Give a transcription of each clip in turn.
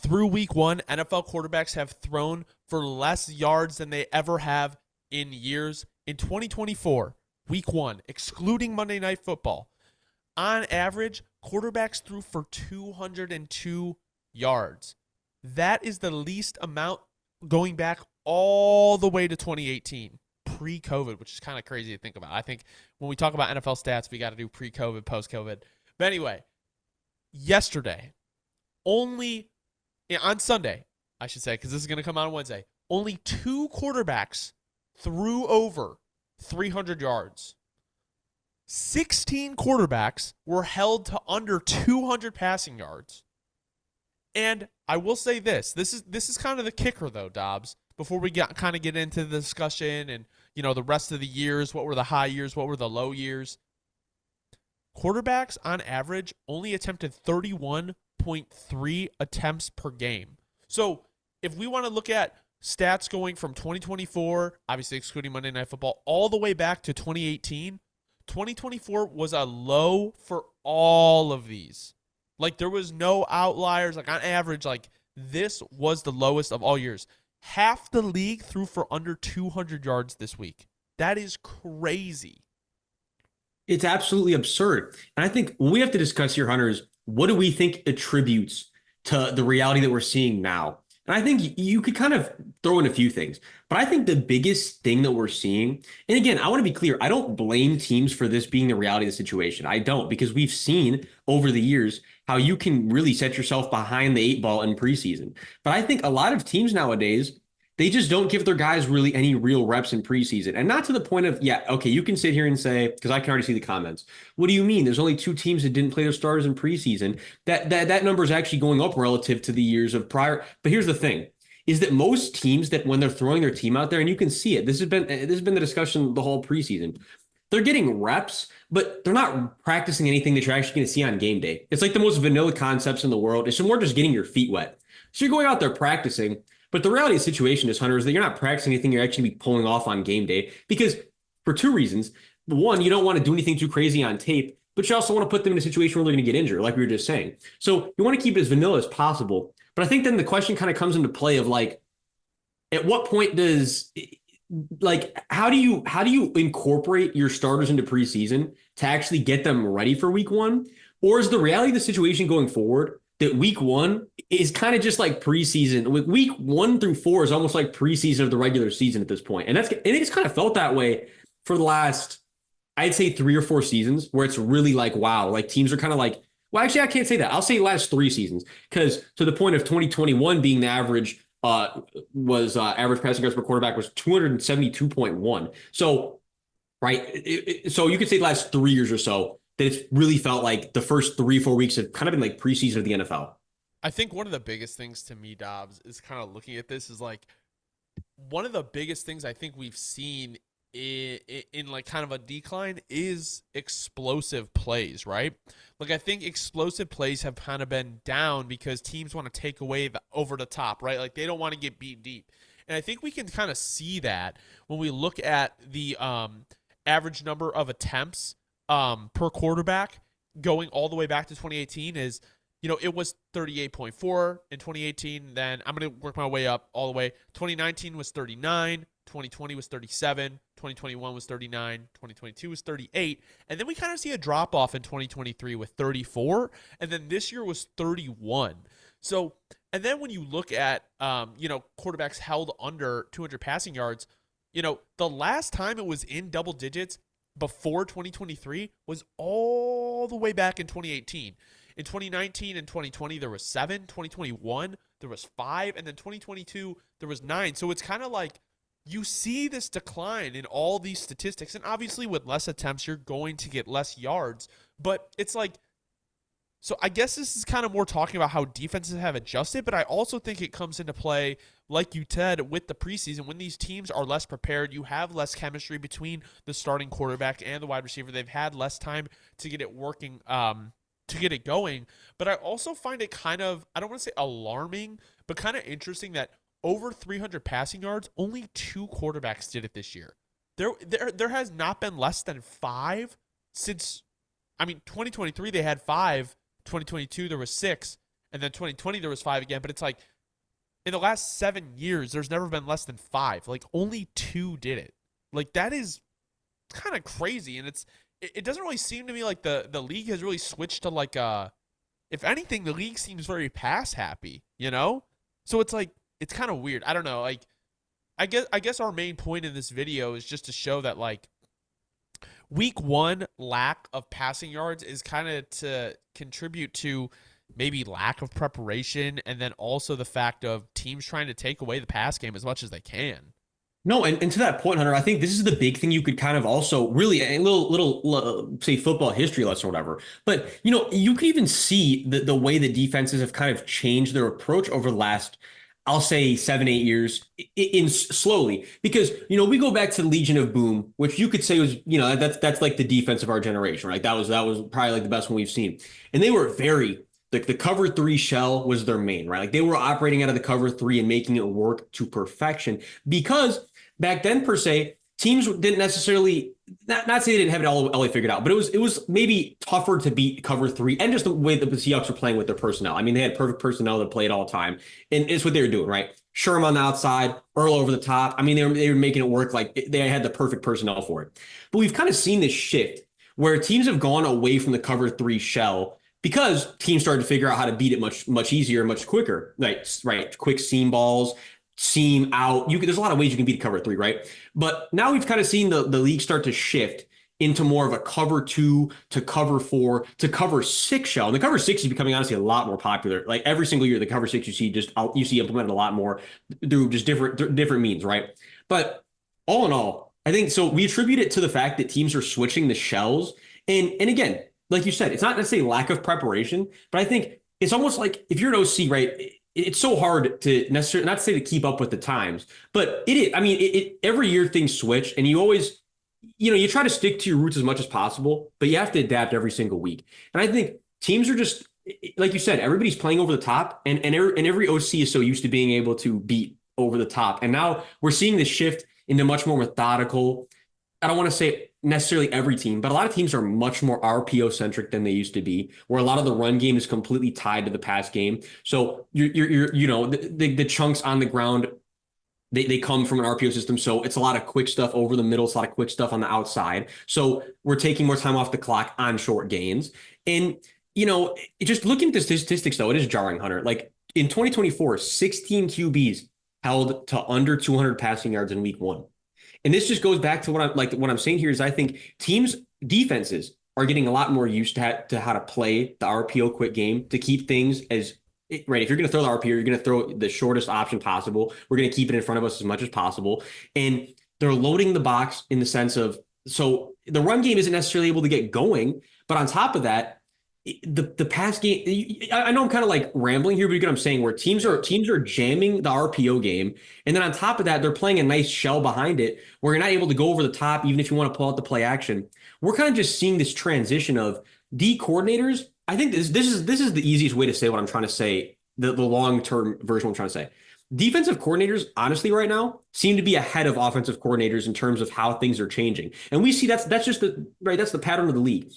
Through week one, NFL quarterbacks have thrown for less yards than they ever have in years. In 2024, week one, excluding Monday Night Football, on average, quarterbacks threw for 202 yards. That is the least amount going back all the way to 2018, pre-COVID, which is kind of crazy to think about. I think when we talk about NFL stats, we got to do pre-COVID, post-COVID. But anyway, yesterday, on Sunday, I should say, because this is going to come out on Wednesday, only 2 quarterbacks threw over 300 yards. 16 quarterbacks were held to under 200 passing yards. And I will say this is kind of the kicker, though, Dobbs, before we get into the discussion and, the rest of the years, what were the high years, what were the low years. Quarterbacks, on average, only attempted 31.3 attempts per game. So if we want to look at stats going from 2024, obviously excluding Monday Night Football, all the way back to 2018, 2024 was a low for all of these. Like, there was no outliers. Like, on average, this was the lowest of all years. Half the league threw for under 200 yards this week. That is crazy. It's absolutely absurd. And I think what we have to discuss here, Hunter, is what do we think attributes to the reality that we're seeing now? And I think you could kind of throw in a few things. But I think the biggest thing that we're seeing, and again, I want to be clear, I don't blame teams for this being the reality of the situation. I don't, because we've seen over the years how you can really set yourself behind the 8 ball in preseason. But I think a lot of teams nowadays, they just don't give their guys really any real reps in preseason. And not to the point of, yeah, okay, you can sit here and say, because I can already see the comments, what do you mean? There's only 2 teams that didn't play their starters in preseason. That number is actually going up relative to the years of prior. But here's the thing, is that most teams that when they're throwing their team out there, and you can see it, this has been the discussion the whole preseason, they're getting reps, but they're not practicing anything that you're actually going to see on game day. It's like the most vanilla concepts in the world. It's more just getting your feet wet. So you're going out there practicing, but the reality of the situation is, Hunter, is that you're not practicing anything you're actually be pulling off on game day, because for 2 reasons. One, you don't want to do anything too crazy on tape, but you also want to put them in a situation where they're going to get injured, like we were just saying. So you want to keep it as vanilla as possible. But I think then the question kind of comes into play of at what point does how do you incorporate your starters into preseason to actually get them ready for week one? Or is the reality of the situation going forward that week one is kind of just like preseason? Week 1 through 4 is almost like preseason of the regular season at this point. And it's kind of felt that way for the last, I'd say 3 or 4 seasons, where it's really wow, teams are kind of well, actually, I can't say that. I'll say last 3 seasons, because to the point of 2021 being the average average passing yards per quarterback was 272.1. So, right. So you could say the last 3 years or so that it's really felt like the first 3-4 weeks have kind of been like preseason of the NFL. I think one of the biggest things to me, Dobbs, is kind of looking at this is one of the biggest things I think we've seen in kind of a decline is explosive plays, right? I think explosive plays have kind of been down because teams want to take away the over the top, right? They don't want to get beat deep. And I think we can kind of see that when we look at the average number of attempts per quarterback going all the way back to 2018 is, it was 38.4 in 2018. Then I'm going to work my way up all the way. 2019 was 39. 2020 was 37. 2021 was 39. 2022 was 38. And then we kind of see a drop off in 2023 with 34. And then this year was 31. So, and then when you look at, quarterbacks held under 200 passing yards, the last time it was in double digits before 2023 was all the way back in 2018. In 2019 and 2020, there was 7. 2021, there was 5. And then 2022, there was 9. So it's kind of you see this decline in all these statistics. And obviously with less attempts, you're going to get less yards. But it's so I guess this is kind of more talking about how defenses have adjusted. But I also think it comes into play, like you said, with the preseason. When these teams are less prepared, you have less chemistry between the starting quarterback and the wide receiver. They've had less time to get it working, to get it going. But I also find it kind of, I don't want to say alarming, but kind of interesting that over 300 passing yards, only 2 quarterbacks did it this year. There has not been less than 5 since, 2023 they had 5, 2022 there was 6, and then 2020 there was 5 again. But it's like in the last 7 years, there's never been less than 5. Like only 2 did it. Like that is kind of crazy, and it doesn't really seem to me like the league has really switched to like if anything, the league seems very pass happy, you know? So it's like it's kind of weird. I don't know. Like I guess our main point in this video is just to show that like week 1 lack of passing yards is kind of to contribute to maybe lack of preparation, and then also the fact of teams trying to take away the pass game as much as they can. No, and to that point, Hunter, I think this is the big thing you could kind of also really a little say football history lesson or whatever. But you could even see the way the defenses have kind of changed their approach over the last, I'll say 7, 8 years in slowly, because we go back to the Legion of Boom, which you could say was that's like the defense of our generation, right? That was probably like the best one we've seen, and they were very like the cover 3 shell was their main, right? Like they were operating out of the cover 3 and making it work to perfection because back then, per se, teams didn't necessarily not say they didn't have it all figured out, but it was maybe tougher to beat cover 3 and just the way the Seahawks were playing with their personnel. I mean, they had perfect personnel that played all the time, and it's what they were doing, right? Sherm on the outside, Earl over the top. I mean, they were making it work like they had the perfect personnel for it. But we've kind of seen this shift where teams have gone away from the cover 3 shell because teams started to figure out how to beat it much easier, much quicker. Right, quick seam balls, seam out. There's a lot of ways you can beat a cover 3, right? But now we've kind of seen the league start to shift into more of a cover 2 to cover 4 to cover 6 shell. And the cover 6 is becoming honestly a lot more popular. Like every single year, the cover 6 you see implemented a lot more through just different means, right? But all in all, I think so. We attribute it to the fact that teams are switching the shells, and again, like you said, it's not necessarily lack of preparation, but I think it's almost like if you're an OC, right? It's so hard to necessarily not to say to keep up with the times, but it is. I mean, every year things switch, and you always, you try to stick to your roots as much as possible, but you have to adapt every single week. And I think teams are just like you said, everybody's playing over the top, and every OC is so used to being able to beat over the top, and now we're seeing this shift into much more methodical. I don't want to say necessarily every team, but a lot of teams are much more RPO centric than they used to be, where a lot of the run game is completely tied to the pass game. So you're the chunks on the ground, they come from an RPO system. So it's a lot of quick stuff over the middle. It's a lot of quick stuff on the outside. So we're taking more time off the clock on short gains. And, just looking at the statistics, though, it is jarring, Hunter. Like in 2024, 16 QBs held to under 200 passing yards in week 1. And this just goes back to what I'm saying here is I think defenses are getting a lot more used to how to play the RPO quick game to keep things as right. If you're going to throw the RPO, you're going to throw the shortest option possible. We're going to keep it in front of us as much as possible. And they're loading the box in the sense of, so the run game isn't necessarily able to get going, but on top of that, the pass game, I know I'm kind of like rambling here, but you get what I'm saying, where teams are jamming the RPO game, and then on top of that, they're playing a nice shell behind it where you're not able to go over the top, even if you want to pull out the play action. We're kind of just seeing this transition of D coordinators. I think this is the easiest way to say what I'm trying to say, the long-term version of what I'm trying to say. Defensive coordinators, honestly, right now, seem to be ahead of offensive coordinators in terms of how things are changing. And we see that's just that's the pattern of the league.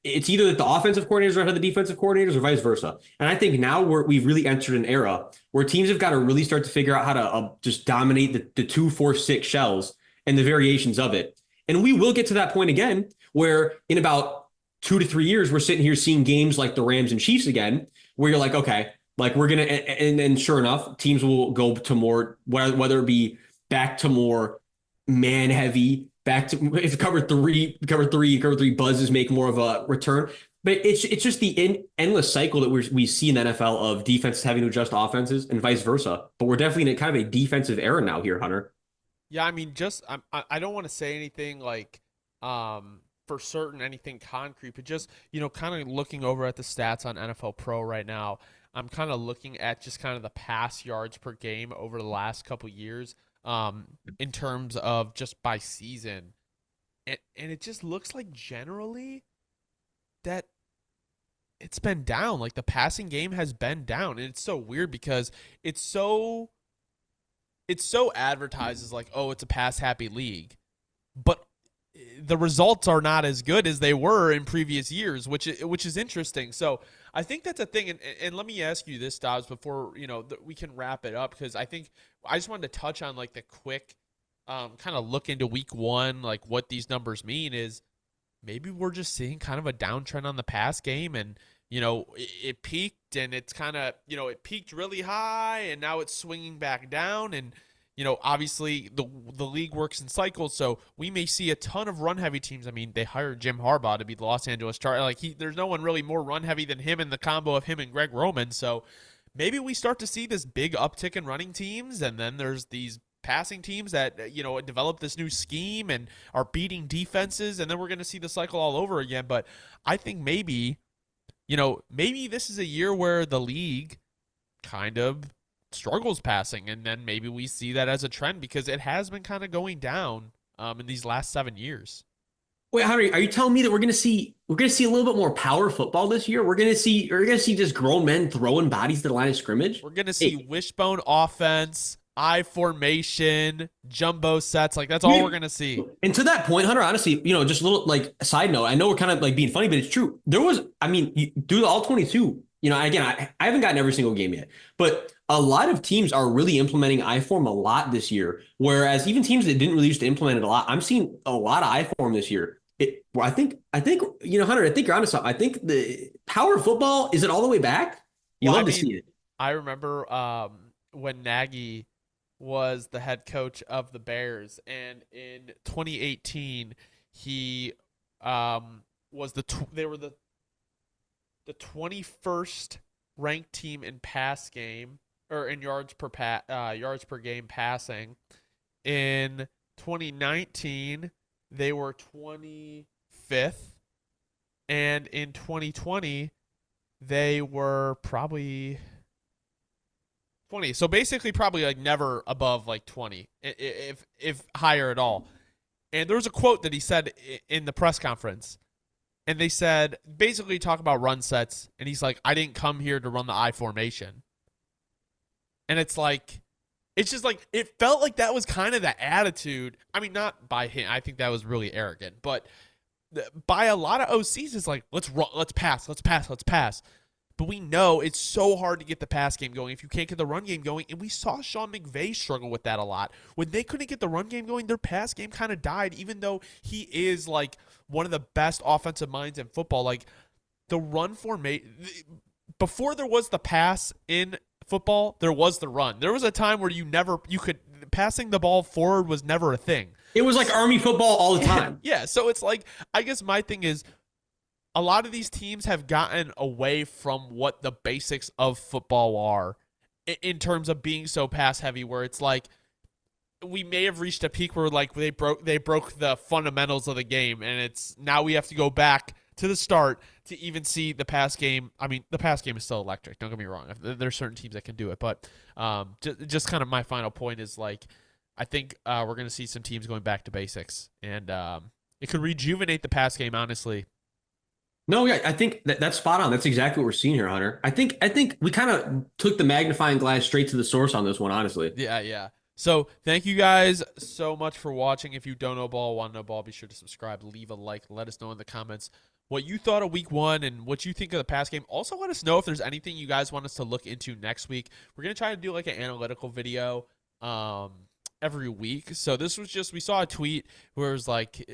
It's either that the offensive coordinators are ahead of the defensive coordinators or vice versa. And I think now we've really entered an era where teams have got to really start to figure out how to just dominate the 2-4-6 shells and the variations of it. And we will get to that point again, where in about 2 to 3 years, we're sitting here seeing games like the Rams and Chiefs again, where you're like, okay, like we're going to, and sure enough, teams will go to more, whether it be back to more man heavy, back to if cover three buzzes make more of a return. But it's just the endless cycle that we see in the NFL of defenses having to adjust offenses and vice versa. But we're definitely in kind of a defensive era now here, Hunter. Yeah, I mean, I don't want to say anything like for certain, anything concrete, but just kind of looking over at the stats on NFL Pro right now. I'm kind of looking at just kind of the pass yards per game over the last couple years. In terms of just by season. And it just looks like generally that it's been down. Like the passing game has been down. And it's so weird because it's so advertised as like, oh, it's a pass happy league. But the results are not as good as they were in previous years, which is interesting. So I think that's a thing, and let me ask you this, Dobbs, before we can wrap it up, because I think I just wanted to touch on like the quick, kind of look into week one, like what these numbers mean is maybe we're just seeing kind of a downtrend on the pass game, and it peaked, and it's kind of it peaked really high, and now it's swinging back down, and obviously the league works in cycles, so we may see a ton of run heavy teams. I mean, they hired Jim Harbaugh to be the Los Angeles Chargers. Like there's no one really more run heavy than him in the combo of him and Greg Roman. So maybe we start to see this big uptick in running teams, and then there's these passing teams that develop this new scheme and are beating defenses, and then we're going to see the cycle all over again. But I think maybe this is a year where the league kind of struggles passing, and then maybe we see that as a trend because it has been kind of going down in these last 7 years. Wait, Henry, are you telling me that we're gonna see a little bit more power football this year? We're gonna see just grown men throwing bodies to the line of scrimmage? We're gonna see wishbone offense, I formation, jumbo sets. Like that's all we're gonna see. And to that point, Hunter, honestly, just a little like a side note. I know we're kind of like being funny, but it's true. There was, I mean, you do the all 22. Again, I haven't gotten every single game yet, but a lot of teams are really implementing I-form a lot this year. Whereas even teams that didn't really used to implement it a lot, I'm seeing a lot of I-form this year. I think, Hunter, I think you're onto something. I think the power of football, is it all the way back? You love to see it. I remember when Nagy was the head coach of the Bears, and in 2018, he was they were the 21st ranked team in pass game, or in yards per game passing. In 2019, they were 25th, and in 2020, they were probably 20. So basically, probably like never above like 20, if higher at all. And there was a quote that he said in the press conference. And they said, basically talk about run sets. And he's like, I didn't come here to run the I formation. And it's just like, it felt like that was kind of the attitude. I mean, not by him. I think that was really arrogant. But by a lot of OCs, it's like, let's run, let's pass. But we know it's so hard to get the pass game going if you can't get the run game going. And we saw Sean McVay struggle with that a lot. When they couldn't get the run game going, their pass game kind of died, even though he is like one of the best offensive minds in football. Like the run formation, before there was the pass in football, there was the run. There was a time where passing the ball forward was never a thing. It was like Army football all the time. Yeah. So it's like, I guess my thing is, a lot of these teams have gotten away from what the basics of football are in terms of being so pass heavy, where it's like we may have reached a peak where like they broke the fundamentals of the game, and it's now we have to go back to the start to even see the pass game. I mean, the pass game is still electric. Don't get me wrong. There's certain teams that can do it, but just kind of my final point is like I think we're going to see some teams going back to basics, and it could rejuvenate the pass game, honestly. No, yeah, I think that's spot on. That's exactly what we're seeing here, Hunter. I think we kind of took the magnifying glass straight to the source on this one, honestly. Yeah. So thank you guys so much for watching. If you don't know ball, want to know ball, be sure to subscribe, leave a like, let us know in the comments what you thought of week one and what you think of the pass game. Also, let us know if there's anything you guys want us to look into next week. We're going to try to do like an analytical video every week. So this was we saw a tweet where it was like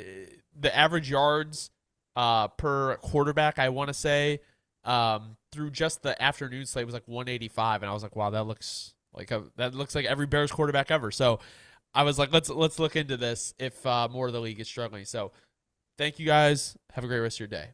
the average yards per quarterback, I want to say, through just the afternoon slate was like 185, and I was like, wow, that looks like every Bears quarterback ever. So I was like, let's look into this if more of the league is struggling. So thank you guys. Have a great rest of your day.